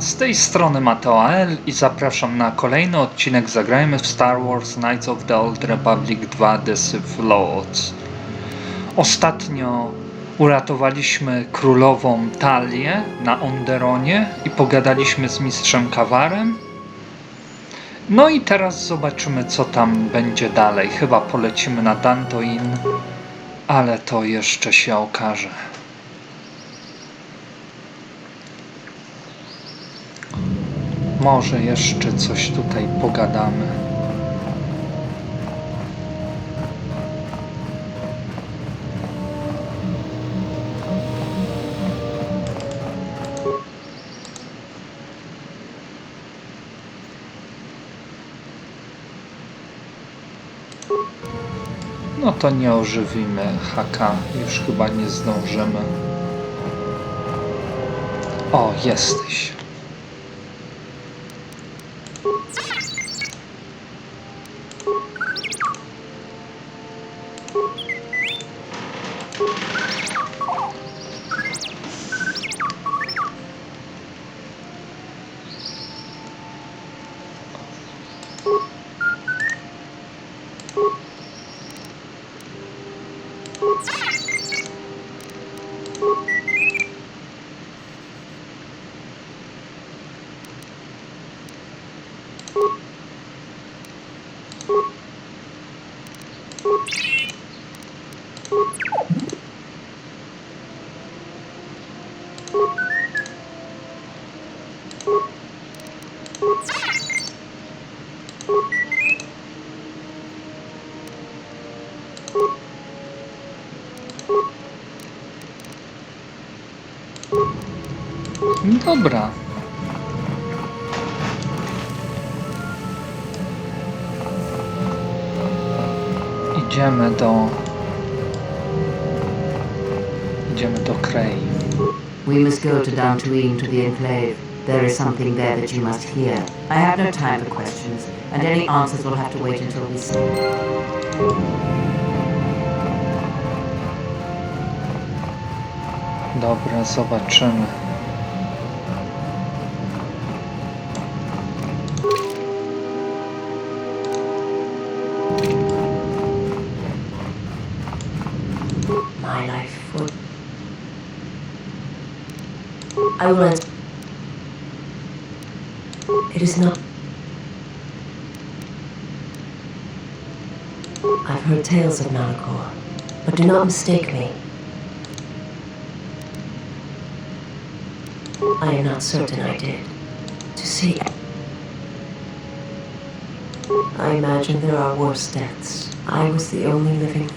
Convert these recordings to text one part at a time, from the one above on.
Z tej strony MateoL i zapraszam na kolejny odcinek Zagrajmy w Star Wars Knights of the Old Republic 2 The Sith Lords. Ostatnio uratowaliśmy królową Talię na Onderonie i pogadaliśmy z mistrzem Kawarem. No i teraz zobaczymy, co tam będzie dalej. Chyba polecimy na Dantooine, ale to jeszcze się okaże. Może jeszcze coś tutaj pogadamy. No to nie ożywimy haka, już chyba nie zdążymy. O, jesteś. Dobra. Idziemy do Krei. We must go to Dantooine to the Enclave. There is something there that you must hear. I have no time for questions, and any answers will have to wait until we see. Dobra, zobaczymy. My life would. I will answer. It is not. I've heard tales of Malachor, but do not mistake me. I am not certain I did. To see. I imagine there are worse deaths. I was the only living.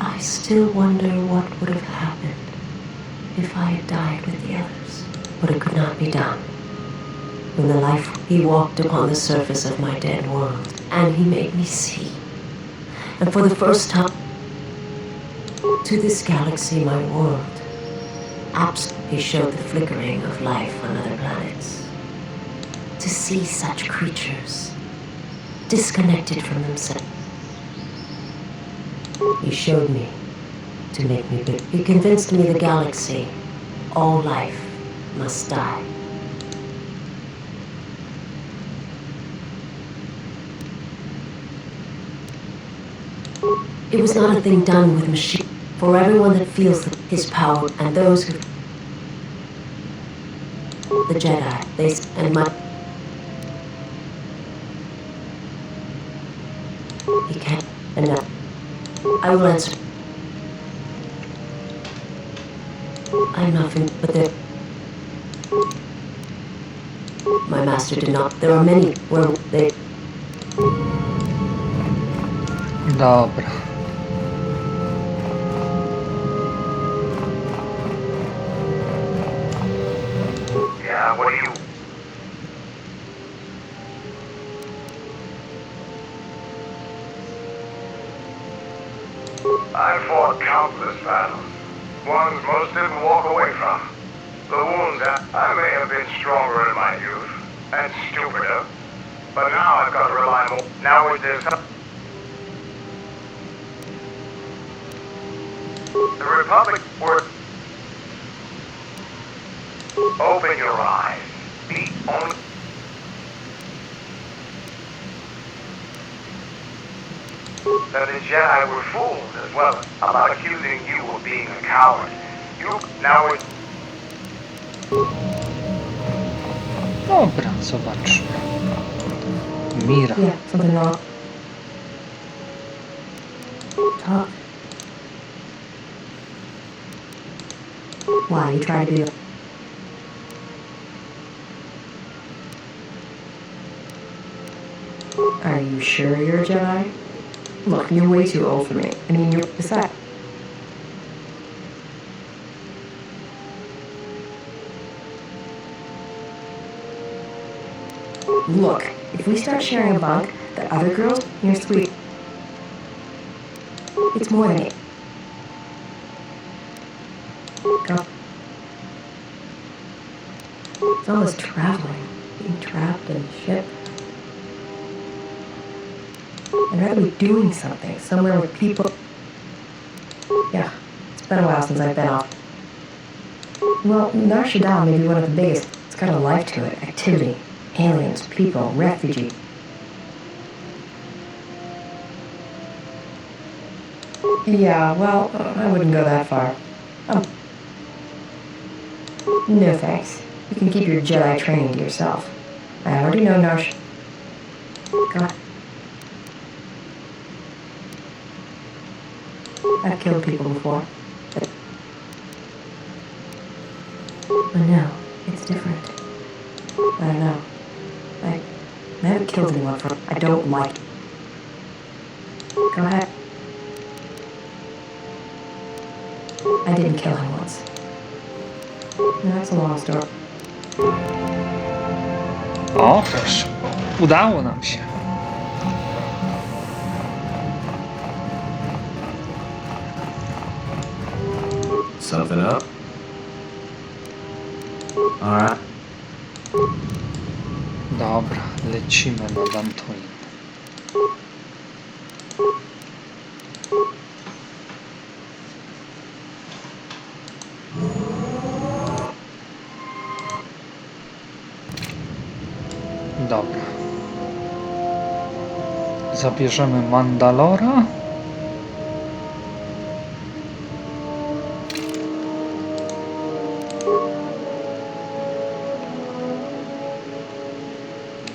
I still wonder what would have happened if I had died with the others. But it could not be done. When the life he walked upon the surface of my dead world, and he made me see. And for the first time, to this galaxy, my world, he showed the flickering of life on other planets. To see such creatures, disconnected from themselves. He showed me to make me big. He convinced me the galaxy, all life, must die. It was not a thing done with machine. For everyone that feels his power, and those who... The Jedi, they... and my... He can't... and now... I will answer. I'm nothing but the... My master did not... There are many where they... Dobra. What do you... I fought countless battles. Ones most didn't walk away from. The wounds I may have been stronger in my youth, and stupider, but now I've got to rely more. Now with this... The Republic were... Open your eyes. The only... That the Jedi were fooled as well about accusing you of being a coward. You now... Dobra, zobaczmy. Mira. Yeah, something wrong. Talk. Why, you try to be... Are you sure you're a Jedi? Look, you're way too old for me. I mean, you're... Besides... Look, if we start sharing a bunk, the other girls, you're sweet. It's more than it. Go. It's almost traveling, being trapped in a ship. I'd rather be doing something, somewhere with people. Yeah, it's been a while since I've been off. Well, Nar Shaddaa may be one of the biggest. It's got a life to it, activity. Aliens, people, refugees. Yeah, well, I wouldn't go that far. No thanks. You can keep your Jedi training to yourself. I already know Narsh. God. I've killed people before. But no, it's different. I don't know. I haven't killed anyone for... I don't like it. Go ahead. I didn't kill him once. No, that's a long story. O, proszę. Udało nam się. Something up? Alright. Dobra, lecimy na Dantooine. Dobra. Zabierzemy Mandalora.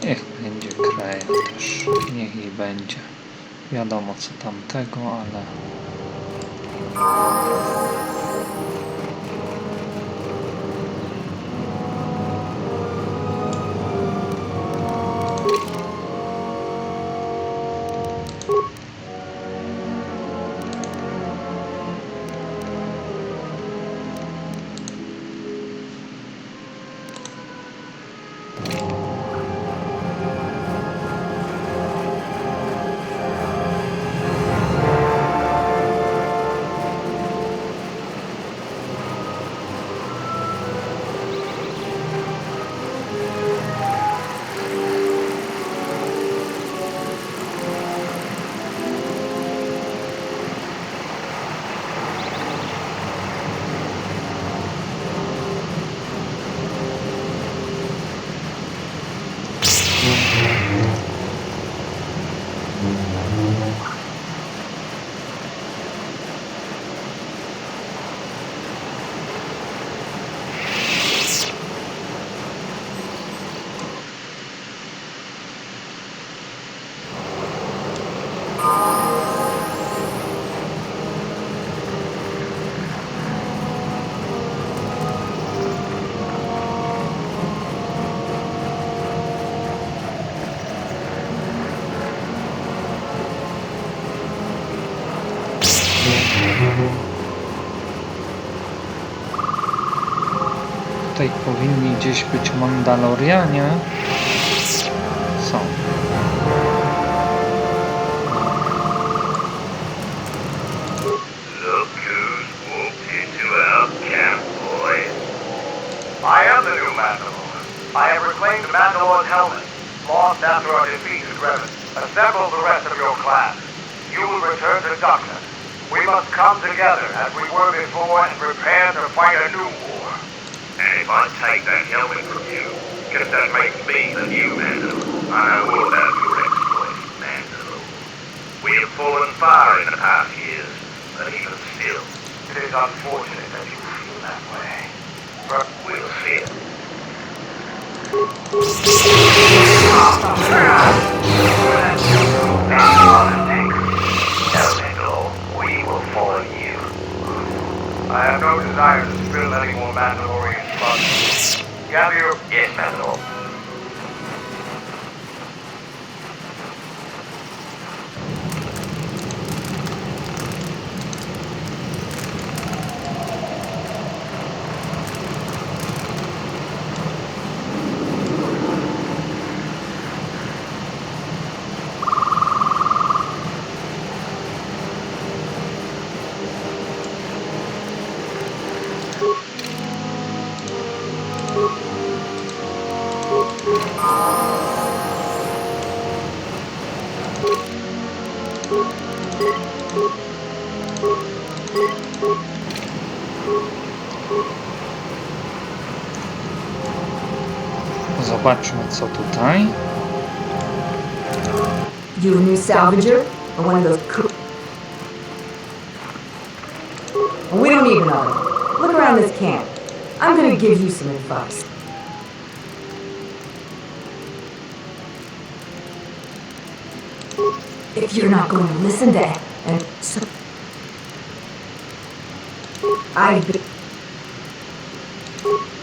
Niech będzie Kreja też. Niech jej będzie. Wiadomo co tamtego, ale... Tutaj powinni gdzieś być Mandalorianie. Są. Look who's walked into our camp, boy. I am the new Mandalore. I have reclaimed Mandalore's helmet, lost after our defeat at Revan. Assemble the rest of your class. You will return to Dantooine. We must come together as we were before and prepare to fight a new war. And if I take that helmet from you, guess that makes me the new MateoL. I know all about your exploits, MateoL. We have fallen far in the past years, but even still, it is unfortunate that you feel that way. But we'll see it. We will follow you. I have no desire to spill any more Mandalorian blood. Gather your... Yes, MateoL. Zobaczmy, co tutaj. You a new salvager? Or one of those We don't need another. Look around this camp. I'm gonna give you some advice. If you're not going to listen to and so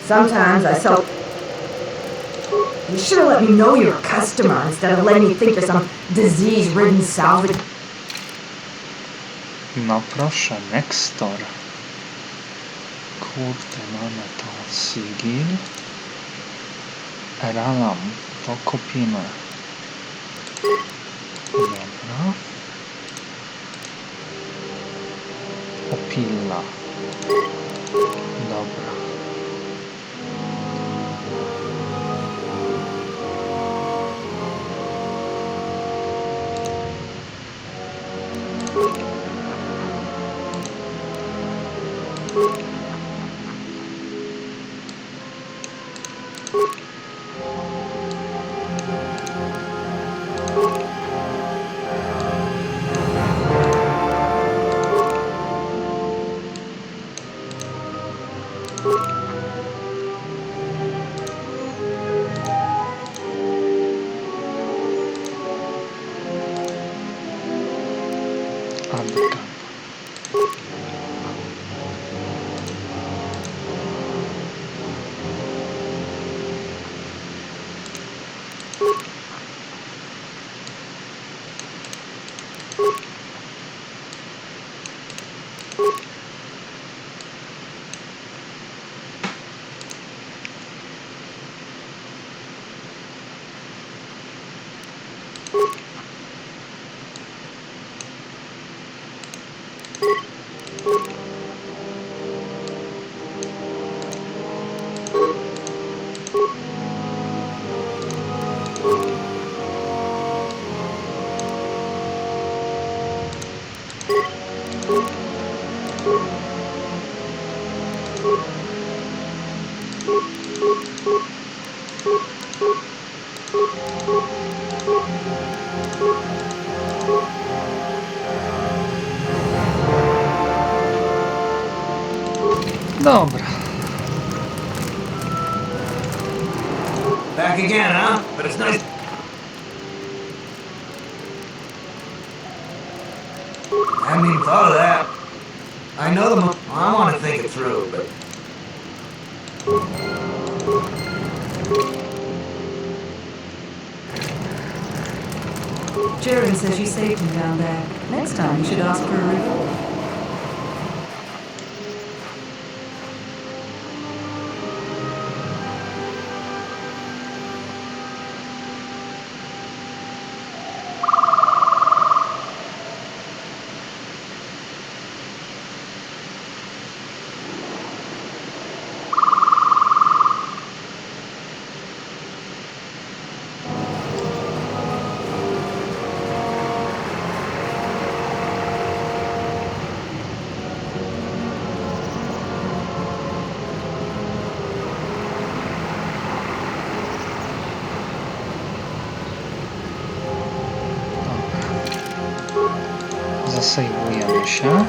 sometimes I sell. You should have let me know you're a customer instead of letting me think you're some disease-ridden salvage. No proszę, Nextor. Kurde, mamy to Sigil. Eralam, to kupimy. Dobra. Opilla. Dobra. Dobra. Back again, huh? But it's nice. I hadn't even thought of that. I know the I want to think it through, but... Jaren says you saved him down there. Next time you should ask for a reward. Zasejmujemy się.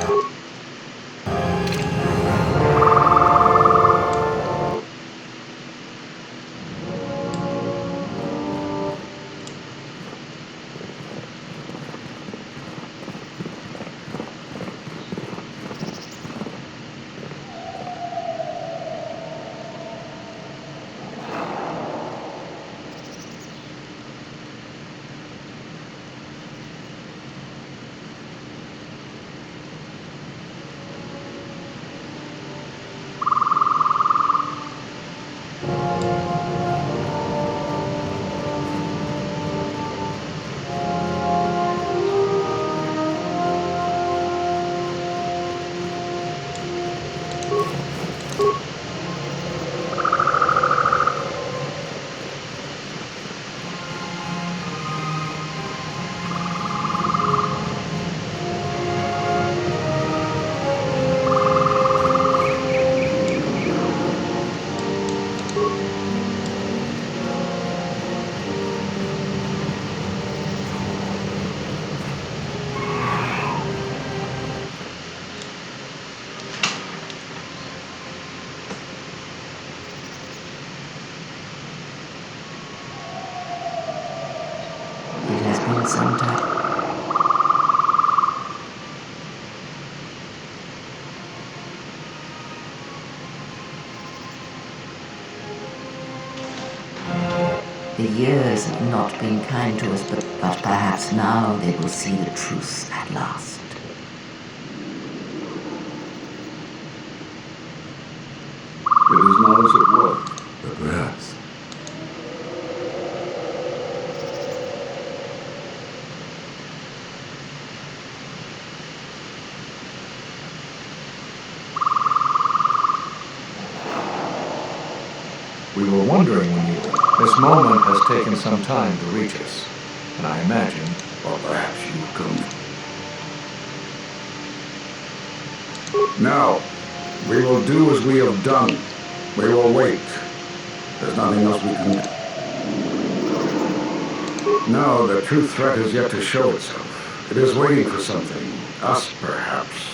It has been some time. The years have not been kind to us, but perhaps now they will see the truth at last. It is not as it was, but perhaps. We were wondering when you... This moment has taken some time to reach us, and I imagine, or perhaps you come. Now, we will do as we have done. We will wait. There's nothing else we can do. No, the true threat is yet to show itself. It is waiting for something. Us, perhaps.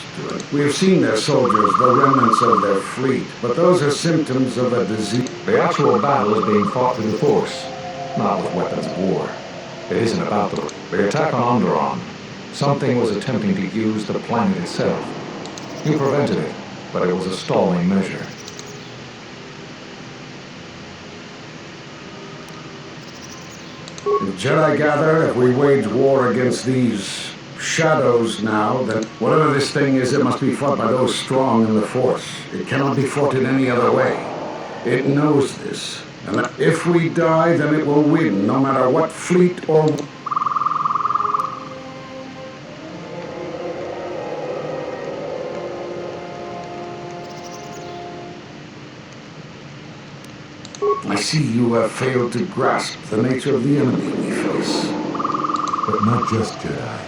We have seen their soldiers, the remnants of their fleet, but those are symptoms of a disease. The actual battle is being fought through the Force, not with weapons of war. It isn't about the attack on Onderon. Something was attempting to use the planet itself. You prevented it, but it was a stalling measure. If Jedi gather, if we wage war against these shadows now, then whatever this thing is, it must be fought by those strong in the Force. It cannot be fought in any other way. It knows this, and that if we die, then it will win, no matter what fleet or... I see you have failed to grasp the nature of the enemy we face. But not just Jedi.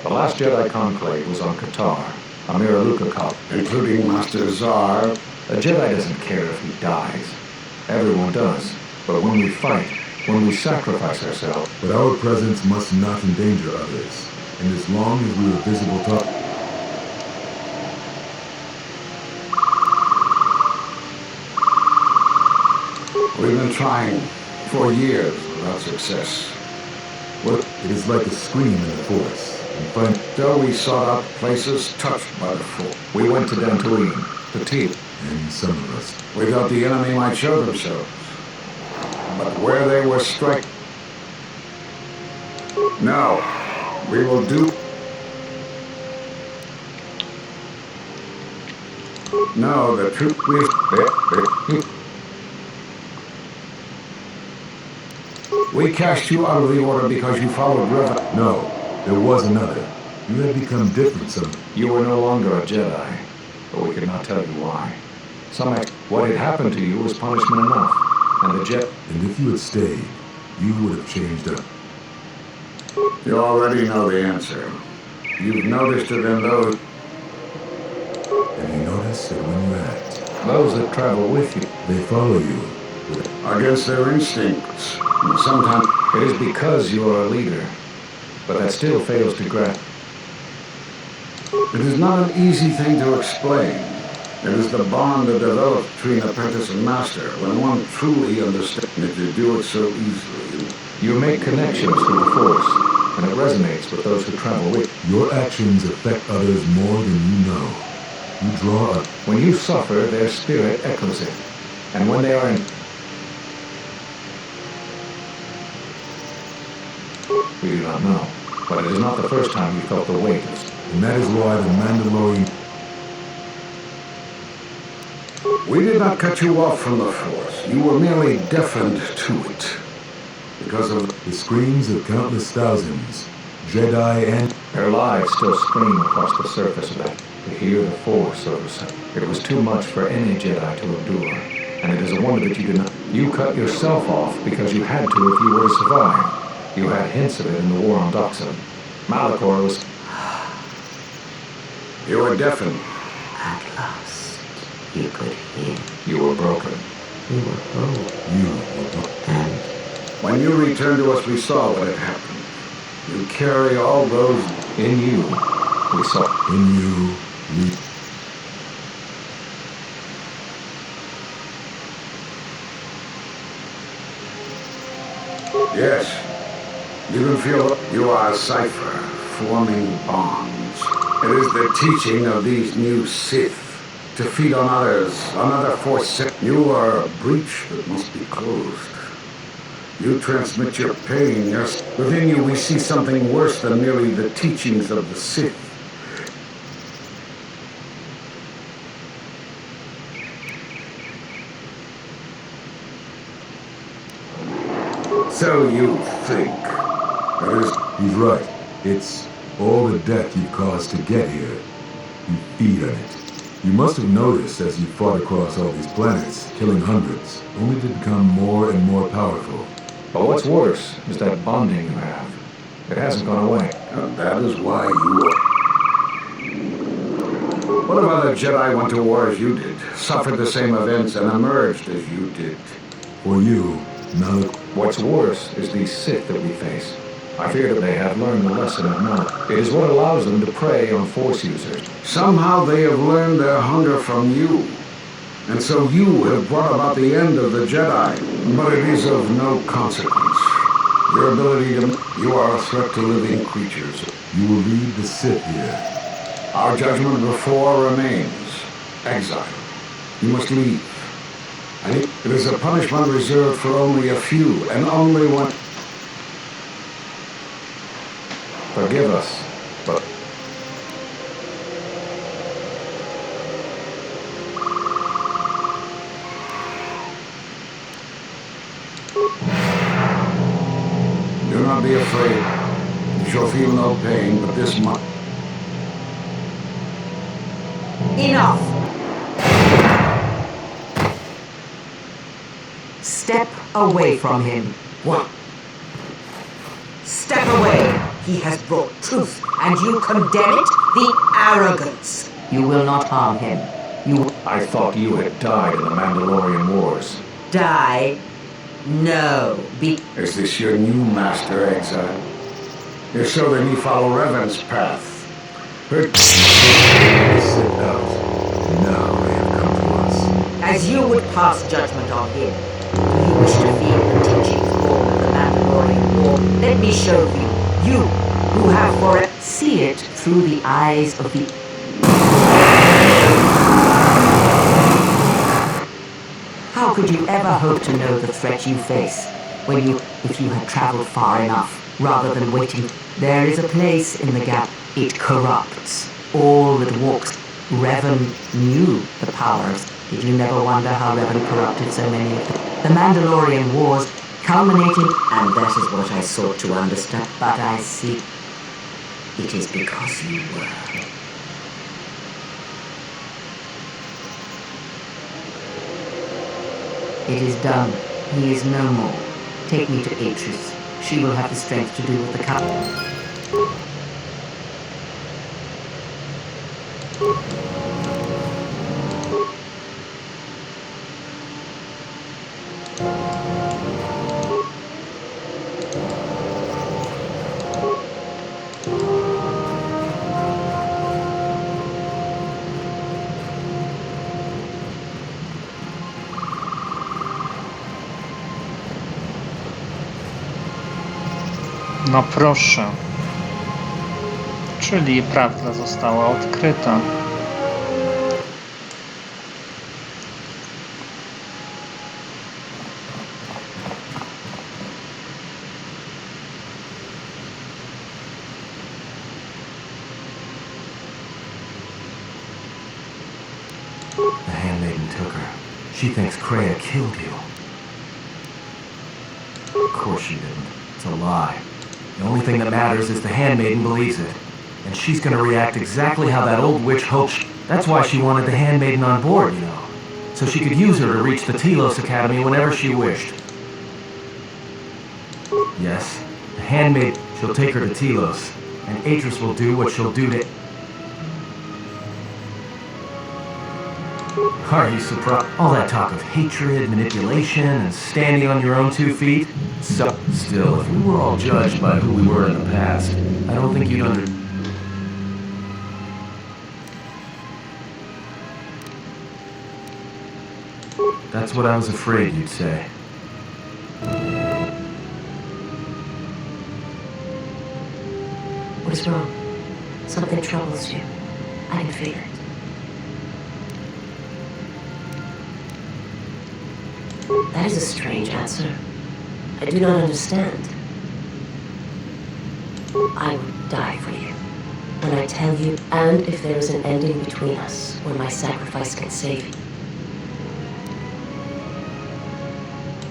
The last Jedi conclave was on Qatar, a Miraluka cop, including Master Zar. A Jedi doesn't care if he dies. Everyone does. But when we fight, when we sacrifice ourselves... But our presence must not endanger others. And as long as we are visible to... We've been trying for years without success. It is like a scream in the Force. And Though we sought out places touched by the Force. We went to Dantooine, the Teeth. And some of us. We thought the enemy might show themselves. But where they were striking... No, we will do... No, the truth we cast you out of the Order because you followed River. No, there was another. You had become different some... You were no longer a Jedi, but we could not tell you why. What had happened to you was punishment enough, and the Jedi... And if you had stayed, you would have changed up. You already know the answer. You've noticed it in those... Have you noticed that when you act... Those that travel with you. They follow you. Against their instincts. And sometimes it is because you are a leader, but that still fails to grasp. It is not an easy thing to explain. It is the bond that develops between apprentice and master when one truly understands that you do it so easily. You make connections through the Force, and it resonates with those who travel with you. Your actions affect others more than you know. You draw a... When you suffer, their spirit echoes it. And when they are in... We do not know, but it is not the first time you felt the weight of... And that is why the Mandalorian... We did not cut you off from the Force. You were merely deafened to it. Because of The screams of countless thousands, Jedi and... Their lives still scream across the surface of that. To hear the Force oversat. It was too much for any Jedi to endure. And it is a wonder that you did not... You cut yourself off because you had to if you were to survive. You had hints of it in the war on Dantooine. Malachor was... you were deafened. At last, you could hear. You were broken. You were whole. You were... And When you returned to us, we saw what had happened. You carry all those... In you, we saw... In you, we... Yes. You can feel you are a cipher, forming bonds. It is the teaching of these new Sith to feed on others, on other Force. You are a breach that must be closed. You transmit your pain. Within you, we see something worse than merely the teachings of the Sith. So you think. That is... He's right. It's all the death you've caused to get here. You feed on it. You must have noticed as you fought across all these planets, killing hundreds, only to become more and more powerful. But what's worse is that bonding you have. It hasn't gone away. And that is why you are... What if other Jedi went to war as you did, suffered the same events, and emerged as you did? For you, now that... What's worse is these Sith that we face. I fear that they have learned the lesson of not. It is what allows them to prey on Force users. Somehow they have learned their hunger from you. And so you have brought about the end of the Jedi. But it is of no consequence. Your ability to... You are a threat to living creatures. You will lead the Sith here. Our judgment before remains. Exile. You must leave. And it is a punishment reserved for only a few, and only one... Forgive us, but... Do not be afraid. You shall feel no pain, but this much. Enough! Step away from him. What? Step away! He has brought truth, and you condemn it? The arrogance! You will not harm him. You I thought you had died in the Mandalorian Wars. die? No. Is this your new master, Exile? If so, then you follow Revan's path. Sit out. Now they have come to us. As you would pass judgment on him, do you wish to feel the teachings born of the Mandalorian War? Let me show you. You, who have for it, see it through the eyes of the... How could you ever hope to know the threat you face if you had traveled far enough, rather than waiting? There is a place in the gap. It corrupts all that walks. Revan knew the powers. Did you never wonder how Revan corrupted so many of them? The Mandalorian Wars culminating, and that is what I sought to understand. But I see it is because you were. It is done. He is no more. Take me to Atris. She will have the strength to do what the Count... No proszę. Czyli prawda została odkryta. The handmaiden took her. She thinks Kreia killed you. Of course she didn't. It's a lie. The only thing that matters is the handmaiden believes it. And she's gonna react exactly how that old witch hoped. That's why she wanted the handmaiden on board, you know. So she could use her to reach the Telos Academy whenever she wished. Yes, the handmaid, she'll take her to Telos. And Atris will do what she'll do to... Are you surprised? All that talk of hatred, manipulation, and standing on your own 2 feet? Still, if we were all judged by who we were in the past, I don't think you'd That's what I was afraid you'd say. What is wrong? Something troubles you. I can feel it. That is a strange answer. I do not understand. I would die for you. When I tell you, and if there is an ending between us, where my sacrifice can save you.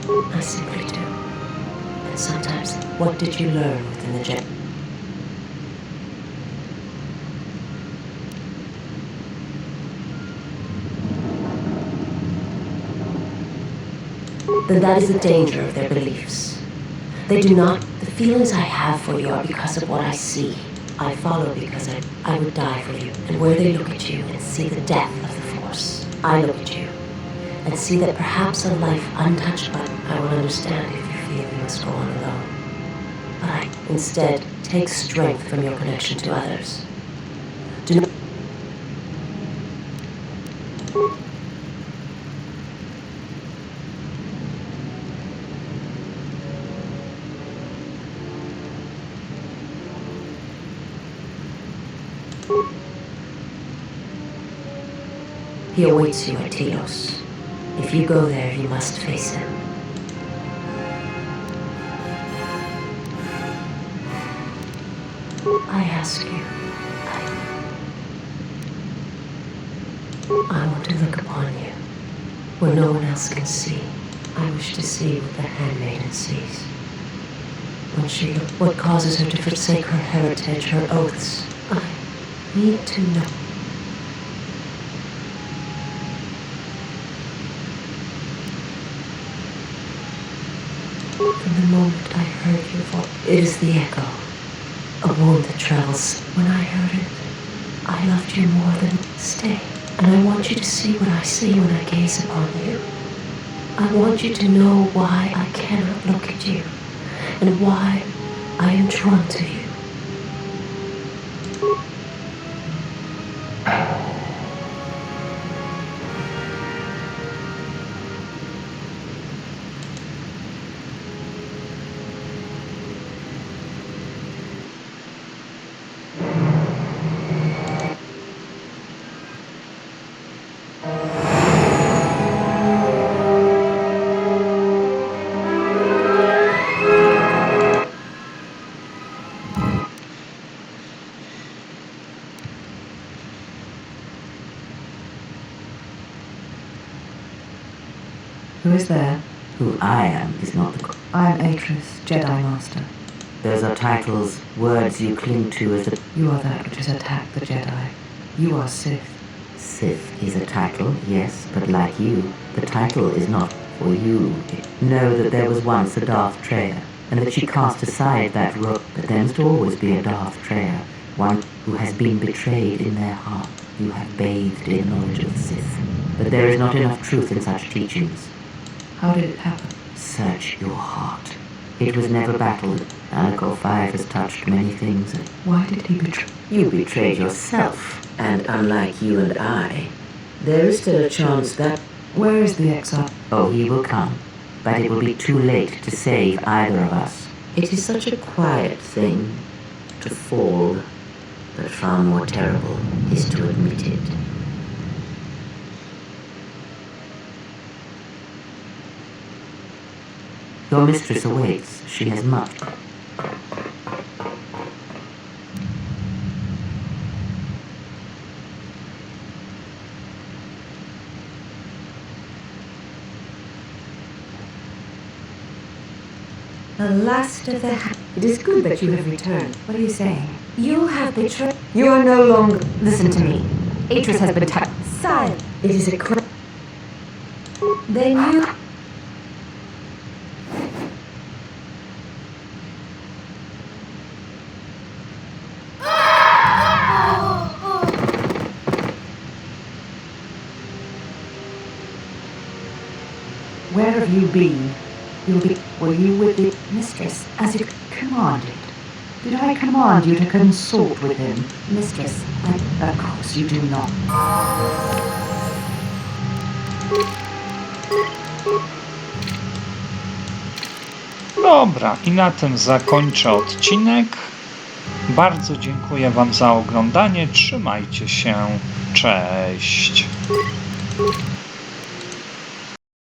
I simply do. And sometimes, what did you learn within the Jedi? Then that is the danger of their beliefs. They do not. The feelings I have for you are because of what I see. I follow because I would die for you. And where they look at you and see the death of the Force, I look at you and see that perhaps a life untouched by them. I will understand if you feel you must go on alone. But I instead take strength from your connection to others. Do not. He awaits you at Telos. If you go there, you must face him. I ask you, I want to look upon you, where no one else can see. I wish to see what the handmaiden sees. When she looks, what causes her to forsake her heritage, her oaths. I need to know. From the moment I heard your voice, it is the echo. A wound that travels. When I heard it, I loved you more than stay. And I want you to see what I see when I gaze upon you. I want you to know why I cannot look at you, and why I am drawn to you. Who is there? Who I am is not the... I am Atris, Jedi Master. Those are titles, words you cling to as a... You are that which has attacked the Jedi. You are Sith. Sith is a title, yes, but like you, the title is not for you. Know that there was once a Darth Treya, and that she cast aside that robe, but there must always be a Darth Treya, one who has been betrayed in their heart. You have bathed in knowledge of the Sith, but there is not enough truth in such teachings. How did it happen? Search your heart. It was never battled. Alcohol 5 has touched many things. Why did he betray? You betrayed yourself, and unlike you and I, there is still a chance that... Where is the exile? Oh, he will come, but it will be too late to save either of us. It is such a quiet thing to fall, but far more terrible is to admit it. Your mistress awaits. She has much. The last of the... It is good that you have returned. What are you saying? You have betrayed... You are no longer... Listen to me. Atris has been touched. Silent. It is a crime. Then you... Where have you been? Were you with the mistress as you commanded? Did I command you to consort with him? Mistress, of course you do not. Dobra, i na tym zakończę odcinek. Bardzo dziękuję Wam za oglądanie. Trzymajcie się. Cześć.